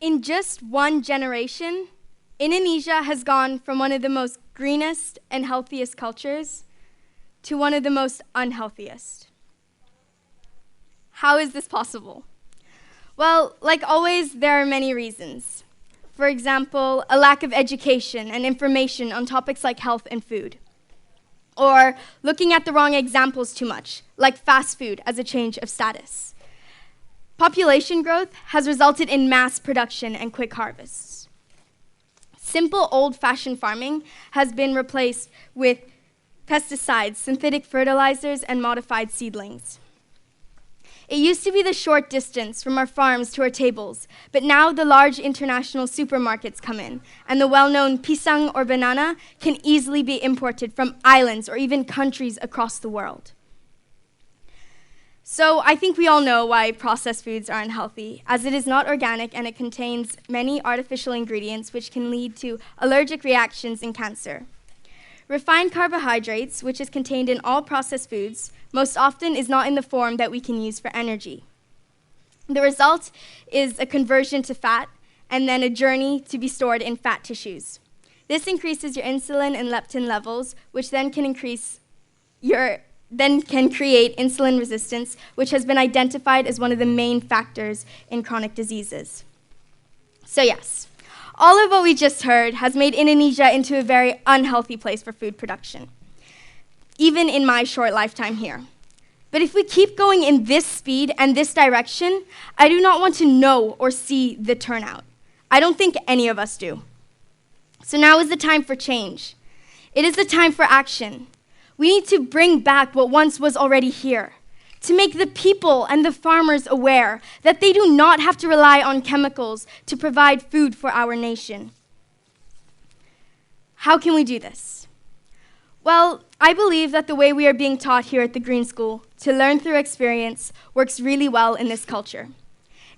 in just one generation, Indonesia has gone from one of the most greenest and healthiest cultures to one of the most unhealthiest. How is this possible? Well, like always, there are many reasons. For example, a lack of education and information on topics like health and food. Or looking at the wrong examples too much, like fast food as a change of status. Population growth has resulted in mass production and quick harvests. Simple old-fashioned farming has been replaced with pesticides, synthetic fertilizers, and modified seedlings. It used to be the short distance from our farms to our tables, but now the large international supermarkets come in, and the well-known pisang or banana can easily be imported from islands or even countries across the world. So I think we all know why processed foods are unhealthy, as it is not organic and it contains many artificial ingredients which can lead to allergic reactions and cancer. Refined carbohydrates, which is contained in all processed foods, most often is not in the form that we can use for energy. The result is a conversion to fat and then a journey to be stored in fat tissues. This increases your insulin and leptin levels, which then can create insulin resistance, which has been identified as one of the main factors in chronic diseases. So yes, all of what we just heard has made Indonesia into a very unhealthy place for food production, even in my short lifetime here. But if we keep going in this speed and this direction, I do not want to know or see the turnout. I don't think any of us do. So now is the time for change. It is the time for action. We need to bring back what once was already here, to make the people and the farmers aware that they do not have to rely on chemicals to provide food for our nation. How can we do this? Well, I believe that the way we are being taught here at the Green School, to learn through experience, works really well in this culture.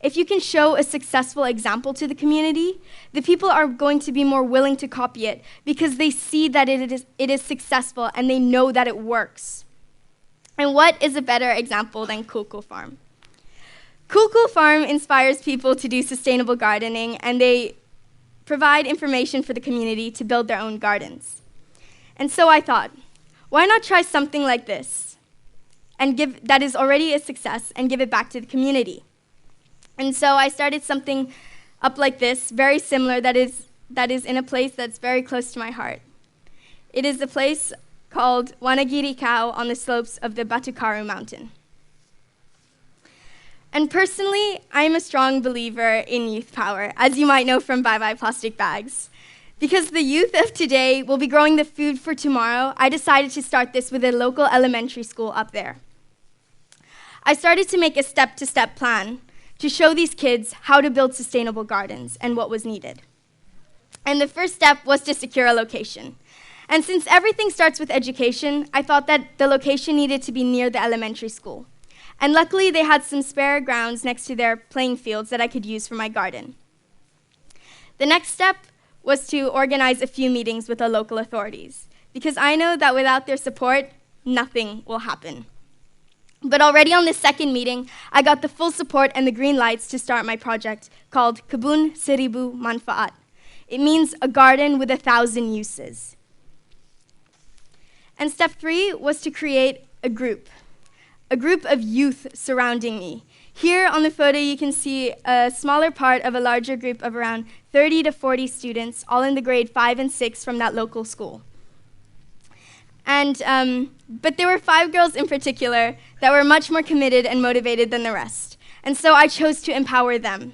If you can show a successful example to the community, the people are going to be more willing to copy it because they see that it is successful and they know that it works. And what is a better example than Cool Farm? Cool Farm inspires people to do sustainable gardening, and they provide information for the community to build their own gardens. And so I thought, why not try something like this and that is already a success and give it back to the community? And so I started something up like this, very similar, that is in a place that's very close to my heart. It is a place called Wanagiri Cow on the slopes of the Batukaru mountain. And personally, I'm a strong believer in youth power, as you might know from Bye Bye Plastic Bags. Because the youth of today will be growing the food for tomorrow, I decided to start this with a local elementary school up there. I started to make a step-to-step plan to show these kids how to build sustainable gardens and what was needed. And the first step was to secure a location. And since everything starts with education, I thought that the location needed to be near the elementary school. And luckily, they had some spare grounds next to their playing fields that I could use for my garden. The next step was to organize a few meetings with the local authorities, because I know that without their support, nothing will happen. But already on the second meeting, I got the full support and the green lights to start my project called Kebun Seribu Manfaat. It means a garden with 1,000 uses. And step 3 was to create a group of youth surrounding me. Here on the photo, you can see a smaller part of a larger group of around 30 to 40 students, all in the grade 5 and 6 from that local school. But there were 5 girls in particular that were much more committed and motivated than the rest. And so I chose to empower them.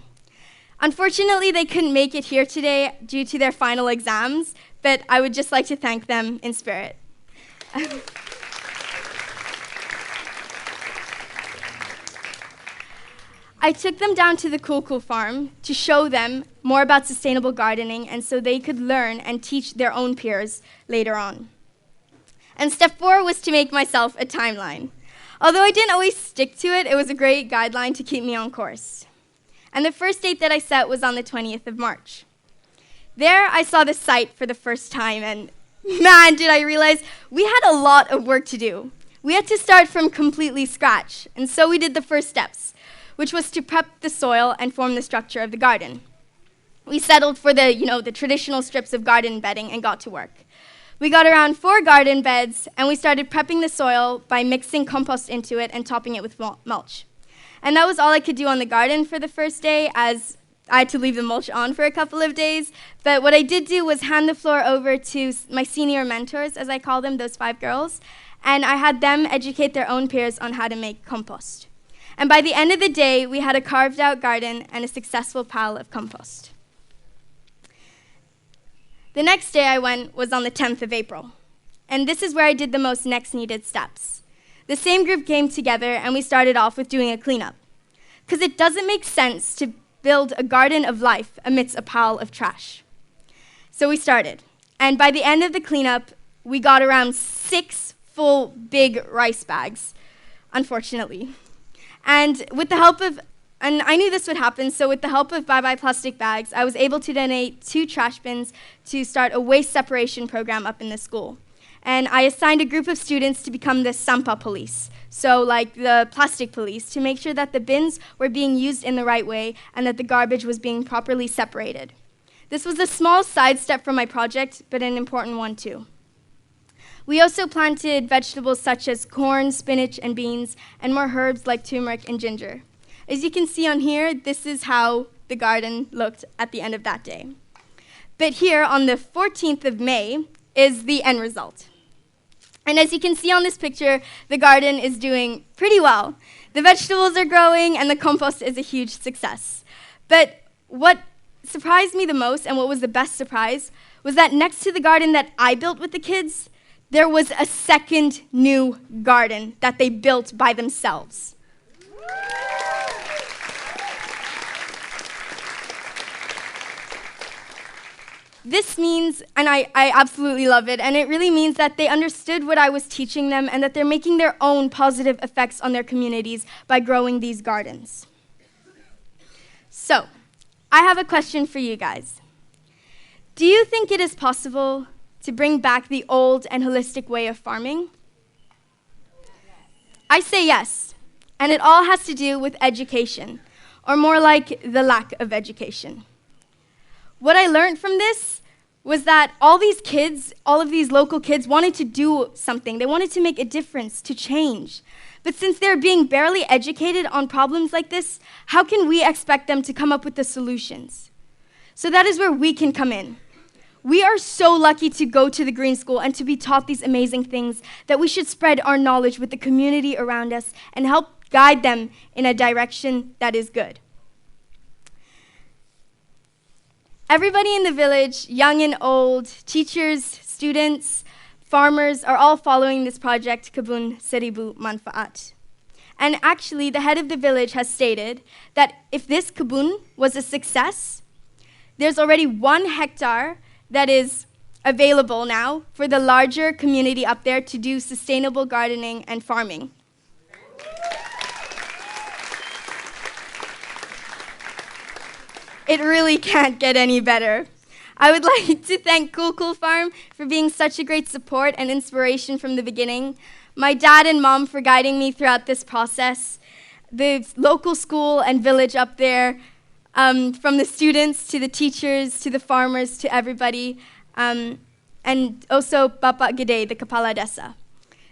Unfortunately, they couldn't make it here today due to their final exams, but I would just like to thank them in spirit. I took them down to the Cool Farm to show them more about sustainable gardening and so they could learn and teach their own peers later on. And step 4 was to make myself a timeline. Although I didn't always stick to it, it was a great guideline to keep me on course. And the first date that I set was on the 20th of March. There I saw the site for the first time, and man, did I realize we had a lot of work to do. We had to start from completely scratch, and so we did the first steps, which was to prep the soil and form the structure of the garden. we settled for the traditional strips of garden bedding and got to work. We got around 4 garden beds, and we started prepping the soil by mixing compost into it and topping it with mulch. And that was all I could do on the garden for the first day, as I had to leave the mulch on for a couple of days. But what I did do was hand the floor over to my senior mentors, as I call them, those 5 girls, and I had them educate their own peers on how to make compost. And by the end of the day, we had a carved out garden and a successful pile of compost. The next day I went was on the 10th of April. And this is where I did the most next needed steps. The same group came together and we started off with doing a cleanup. Because it doesn't make sense to build a garden of life amidst a pile of trash. So we started. And by the end of the cleanup, we got around 6 full big rice bags, unfortunately. And I knew this would happen, so with the help of Bye Bye Plastic Bags, I was able to donate 2 trash bins to start a waste separation program up in the school. And I assigned a group of students to become the Sampa police, so like the plastic police, to make sure that the bins were being used in the right way and that the garbage was being properly separated. This was a small sidestep from my project, but an important one too. We also planted vegetables such as corn, spinach, and beans, and more herbs like turmeric and ginger. As you can see on here, this is how the garden looked at the end of that day. But here, on the 14th of May, is the end result. And as you can see on this picture, the garden is doing pretty well. The vegetables are growing, and the compost is a huge success. But what surprised me the most, and what was the best surprise, was that next to the garden that I built with the kids, there was a second new garden that they built by themselves. This means, and I absolutely love it, and it really means that they understood what I was teaching them and that they're making their own positive effects on their communities by growing these gardens. So, I have a question for you guys. Do you think it is possible to bring back the old and holistic way of farming? I say yes, and it all has to do with education, or more like the lack of education. What I learned from this was that all of these local kids wanted to do something. They wanted to make a difference, to change. But since they're being barely educated on problems like this, how can we expect them to come up with the solutions? So that is where we can come in. We are so lucky to go to the Green School and to be taught these amazing things that we should spread our knowledge with the community around us and help guide them in a direction that is good. Everybody in the village, young and old, teachers, students, farmers, are all following this project, Kebun Seribu Manfaat. And actually, the head of the village has stated that if this kebun was a success, there's already 1 hectare that is available now for the larger community up there to do sustainable gardening and farming. It really can't get any better. I would like to thank Cool Cool Farm for being such a great support and inspiration from the beginning, my dad and mom for guiding me throughout this process, the local school and village up there, from the students to the teachers to the farmers to everybody, and also Bapak Gede, the Kepala Desa.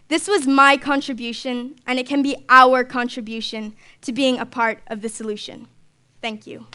This was my contribution, and it can be our contribution to being a part of the solution. Thank you.